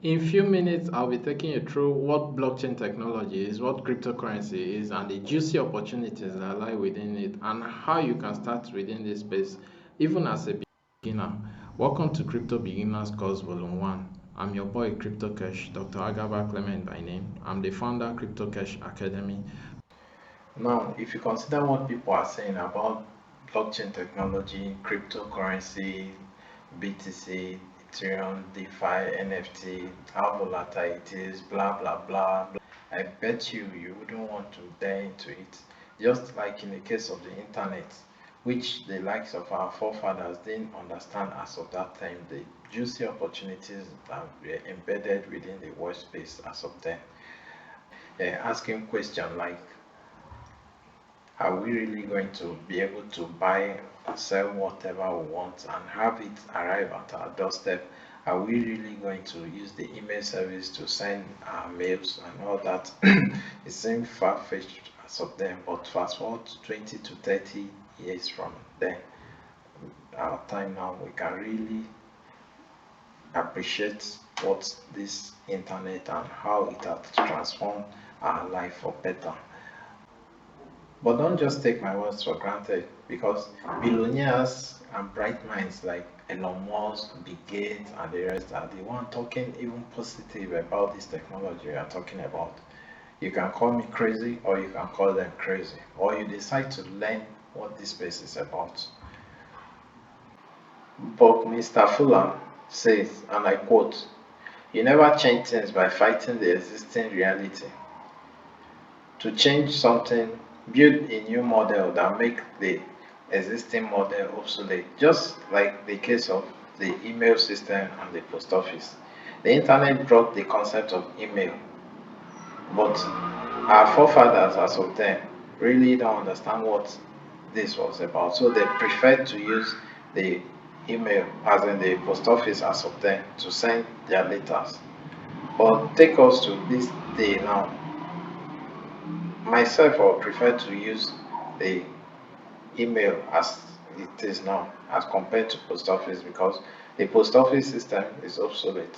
In few minutes, I'll be taking you through what blockchain technology is, what cryptocurrency is, and the juicy opportunities that lie within it, and how you can start within this space, even as a beginner. Welcome to Crypto Beginners Course Volume 1. I'm your boy Crypto Cash, Dr. Agaba Clement by name. I'm the founder Crypto Cash Academy. Now, if you consider what people are saying about blockchain technology, cryptocurrency, BTC, Ethereum, DeFi, NFT, how volatile it is, blah blah blah. I bet you wouldn't want to dare into it. Just like in the case of the internet, which the likes of our forefathers didn't understand as of that time, the juicy opportunities that were embedded within the world space as of then. Asking questions like, are we really going to be able to buy and sell whatever we want and have it arrive at our doorstep? Are we really going to use the email service to send our mails and all that? It seems far-fetched as of then, but fast forward to 20 to 30 years from then, our time now, we can really appreciate what this internet and how it has transformed our life for better. But don't just take my words for granted, because billionaires and bright minds like Elon Musk, Bill Gates, and the rest are the one talking even positive about this technology we are talking about. You can call me crazy, or you can call them crazy, or you decide to learn what this space is about. But Mr. Fuller says, and I quote, "You never change things by fighting the existing reality. To change something, build a new model that make the existing model obsolete, just like the case of the email system and the post office. The internet brought the concept of email, but our forefathers as of then really don't understand what this was about, so they preferred to use the email, as in the post office as of then, to send their letters. But take us to this day now. Myself, I would prefer to use the email as it is now as compared to post office, because the post office system is obsolete.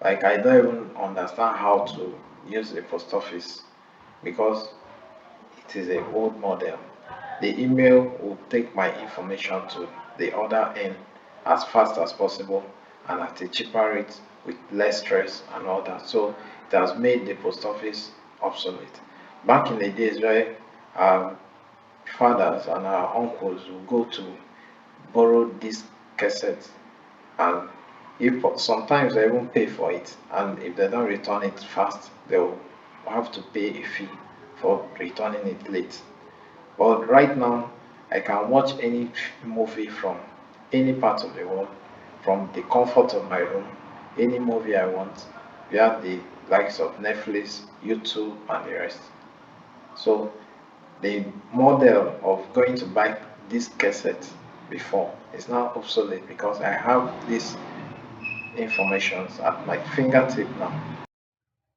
Like, I don't even understand how to use a post office because it is a old model. The email will take my information to the other end as fast as possible and at a cheaper rate with less stress and all that. So it has made the post office obsolete. Back in the days where our fathers and our uncles will go to borrow this cassette, and if sometimes they even pay for it, and if they don't return it fast, they'll have to pay a fee for returning it late. But right now, I can watch any movie from any part of the world from the comfort of my room, any movie I want, via the likes of Netflix, YouTube, and the rest. So the model of going to buy this cassette before is now obsolete, because I have these informations at my fingertip now.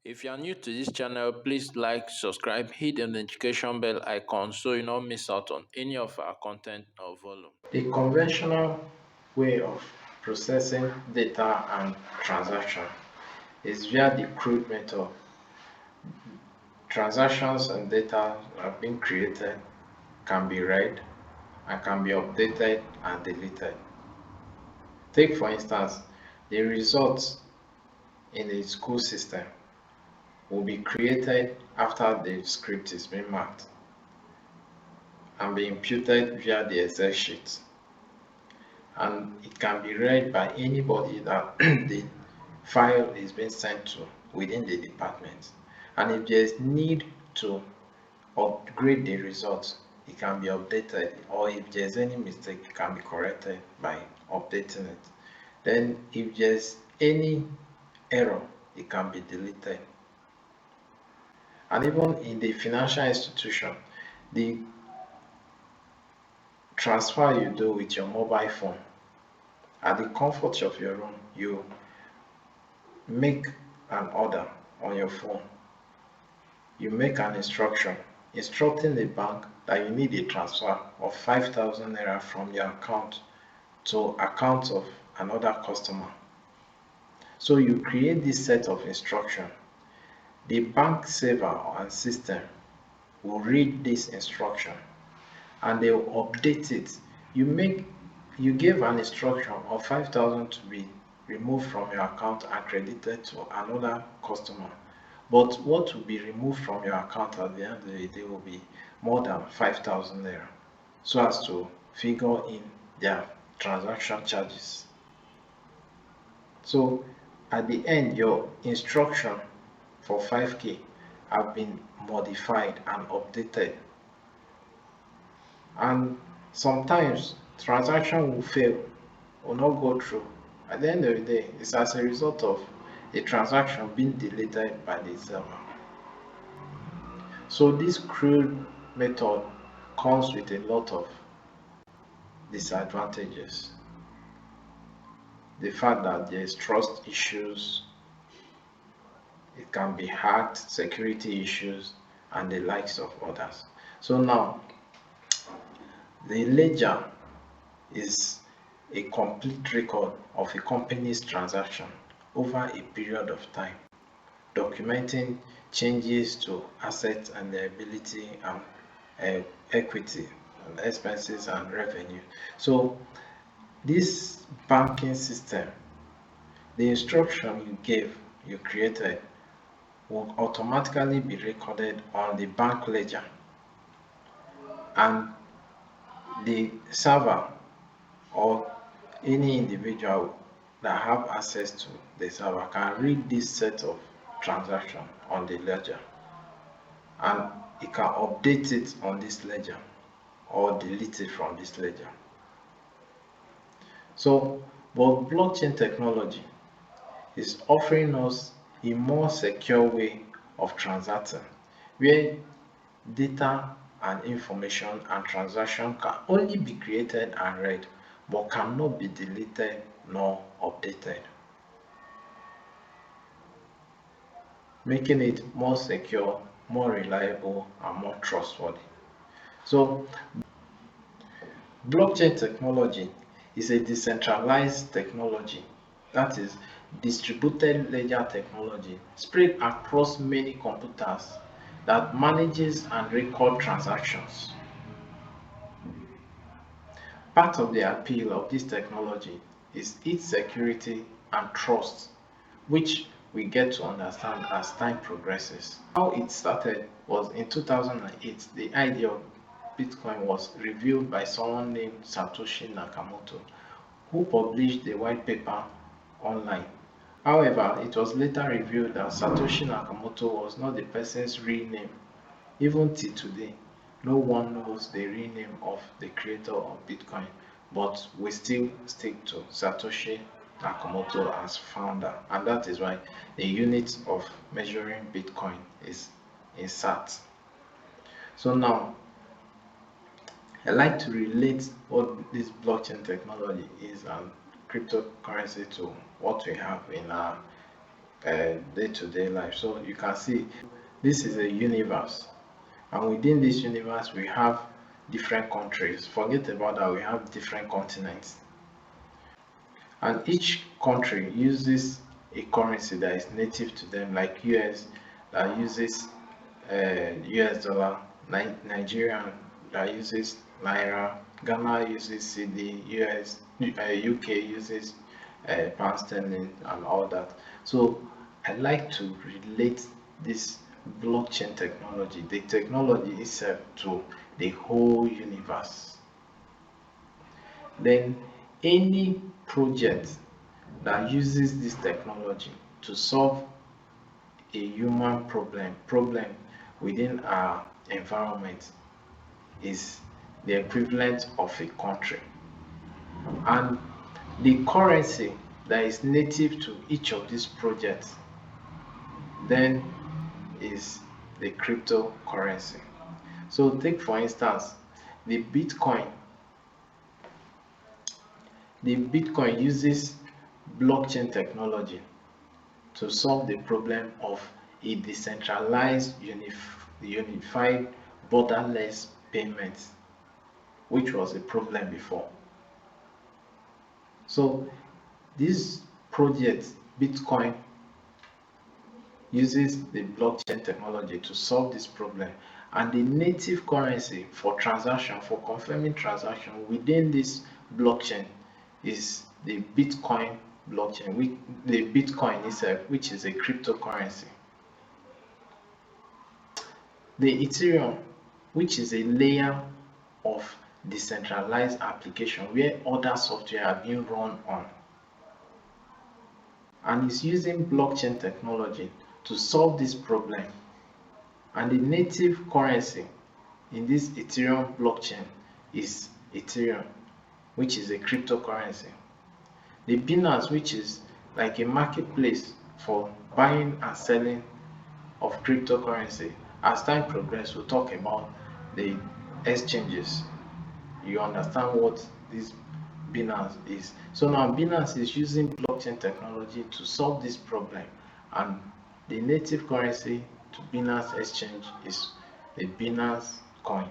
If you are new to this channel, please like, subscribe, hit the notification bell icon so you don't miss out on any of our content or volume. The conventional way of processing data and transaction is via the crude method. Transactions and data have been created, can be read, and can be updated and deleted. Take for instance, the results in the school system will be created after the script is being marked and be imputed via the Excel sheet. And it can be read by anybody that the file is being sent to within the department. And if there is need to upgrade the results, it can be updated, or if there's any mistake, it can be corrected by updating it. Then if there's any error, it can be deleted. And even in the financial institution, the transfer you do with your mobile phone at the comfort of your room, you make an order on your phone, you make an instruction instructing the bank that you need a transfer of 5,000 naira from your account to account of another customer. So you create this set of instruction. The bank server and system will read this instruction and they will update it. You gave an instruction of 5,000 to be removed from your account and credited to another customer. But what will be removed from your account at the end of the day will be more than 5,000 naira, so as to figure in their transaction charges. So at the end, your instruction for 5K have been modified and updated. And sometimes transaction will fail, will not go through. At the end of the day, it's as a result of a transaction being deleted by the server. So this crude method comes with a lot of disadvantages. The fact that there's trust issues, it can be hacked, security issues, and the likes of others. So now, the ledger is a complete record of a company's transaction over a period of time, documenting changes to assets and liability and equity and expenses and revenue. So this banking system, the instruction you created, will automatically be recorded on the bank ledger, and the server or any individual that have access to the server can read this set of transaction on the ledger, and it can update it on this ledger or delete it from this ledger. So, but blockchain technology is offering us a more secure way of transacting, where data and information and transaction can only be created and read, but cannot be deleted nor updated, making it more secure, more reliable, and more trustworthy. So blockchain technology is a decentralized technology, that is distributed ledger technology spread across many computers that manages and record transactions. Part of the appeal of this technology is its security and trust, which we get to understand as time progresses. How it started was in 2008. The idea of Bitcoin was revealed by someone named Satoshi Nakamoto, who published the white paper online. However, it was later revealed that Satoshi Nakamoto was not the person's real name. Even till today, no one knows the real name of the creator of Bitcoin, but we still stick to Satoshi Nakamoto as founder, and that is why the unit of measuring Bitcoin is in sat. So now, I like to relate what this blockchain technology is and cryptocurrency to what we have in our day-to-day life. So you can see this is a universe, and within this universe we have different countries. Forget about that, we have different continents, and each country uses a currency that is native to them, like US that uses US dollar, Nigeria that uses naira, Ghana uses cedi, UK uses pound sterling and all that. So I like to relate this blockchain technology, the technology itself, to the whole universe. Then any project that uses this technology to solve a human problem within our environment is the equivalent of a country, and the currency that is native to each of these projects then is the cryptocurrency. So take for instance the Bitcoin. The Bitcoin uses blockchain technology to solve the problem of a decentralized unified borderless payment, which was a problem before. So this project Bitcoin uses the blockchain technology to solve this problem, and the native currency for transaction, for confirming transaction within this blockchain, is the Bitcoin blockchain, the Bitcoin itself, which is a cryptocurrency. The Ethereum, which is a layer of decentralized application where other software are being run on, and is using blockchain technology to solve this problem. And the native currency in this Ethereum blockchain is Ethereum, which is a cryptocurrency. The Binance, which is like a marketplace for buying and selling of cryptocurrency. As time progresses, we'll talk about the exchanges. You understand what this Binance is. So now Binance is using blockchain technology to solve this problem, and the native currency to Binance exchange is the Binance coin.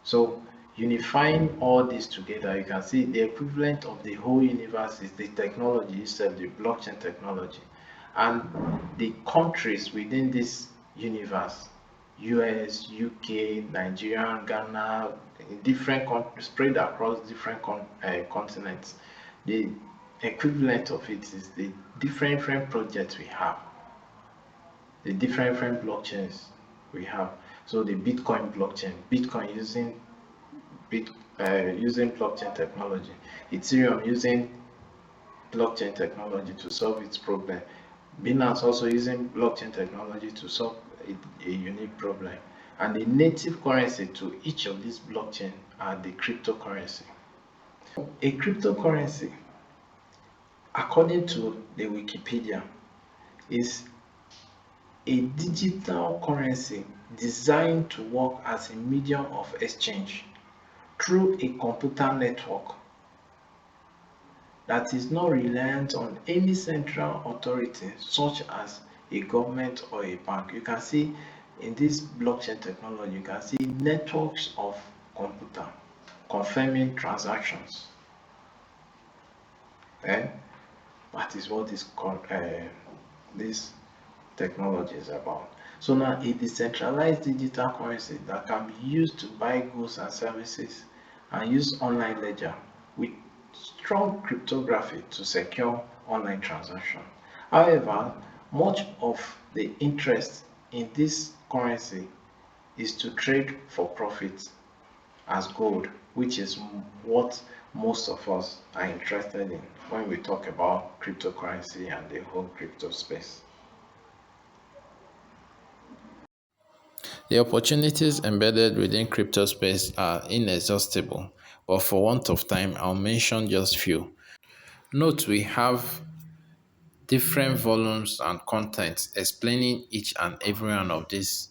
So unifying all this together, you can see the equivalent of the whole universe is the technology itself, the blockchain technology. And the countries within this universe, US, UK, Nigeria, Ghana, in different countries spread across different continents, the equivalent of it is the different projects we have, the different blockchains we have. So the Bitcoin blockchain, Bitcoin using using blockchain technology, Ethereum using blockchain technology to solve its problem, Binance also using blockchain technology to solve a unique problem, and the native currency to each of these blockchain are the cryptocurrency. A cryptocurrency, according to the Wikipedia, is a digital currency designed to work as a medium of exchange through a computer network that is not reliant on any central authority such as a government or a bank. You can see in this blockchain technology, you can see networks of computer confirming transactions. Eh? That is what this technology is about. So now a decentralized digital currency that can be used to buy goods and services and use online ledger with strong cryptography to secure online transaction. However, much of the interest in this currency is to trade for profit as gold, which is what most of us are interested in when we talk about cryptocurrency and the whole crypto space. The opportunities embedded within crypto space are inexhaustible, but for want of time, I'll mention just few. Note we have different volumes and contents explaining each and every one of these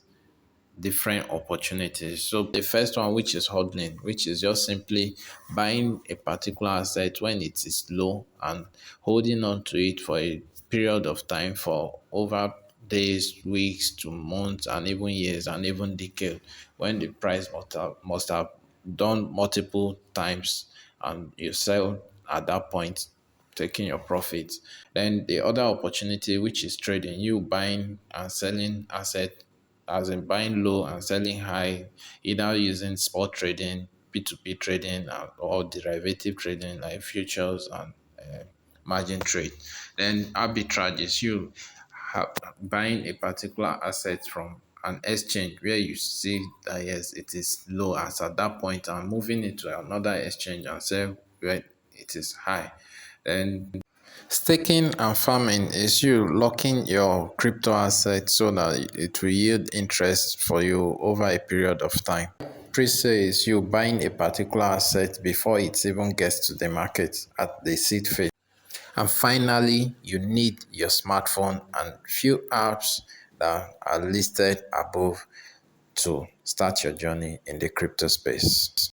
different opportunities. So the first one, which is hodling, which is just simply buying a particular asset when it is low and holding on to it for a period of time for over days, weeks to months, and even years and even decades, when the price must have done multiple times and you sell at that point, taking your profits. Then the other opportunity, which is trading, you buying and selling asset, as in buying low and selling high, either using spot trading, P2P trading, or derivative trading like futures and margin trade. Then arbitrage is you buying a particular asset from an exchange where you see that yes, it is low as at that point and moving it to another exchange and sell where it is high. Then staking and farming is you locking your crypto asset so that it will yield interest for you over a period of time. Pre-sale is you buying a particular asset before it even gets to the market at the seed phase. And finally, you need your smartphone and few apps that are listed above to start your journey in the crypto space.